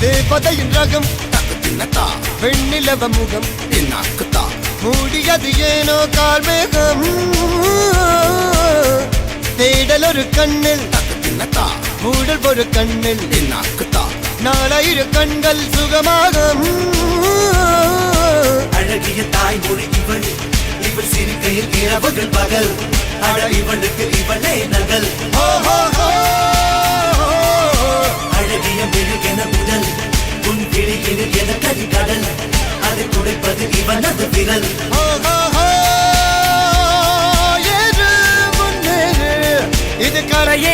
தேவதையின் ரகம் தக்கத்தின்னத்தா வெண்ணிலவ முகம் என்னாக்குத்தா மூடியது ஏனோ கார்மேகம் தேடல் ஒரு கண்ணில் தக்கத்தின்னத்தா மூடல் ஒரு கண்ணில் என்னாக்குத்தா நாலாயிர கண்கள் சுகமாக அழகிய தாய்மொழி இவள் இவள் சிரிக்கையில் இரவுகள் பகல் அழ இவளுக்கு இவளே நகல் அழகிய மெழுகென உடல் உன் கிளியில் என கரி கடல் அதை துடைப்பது இவனது விரல் இது கரையே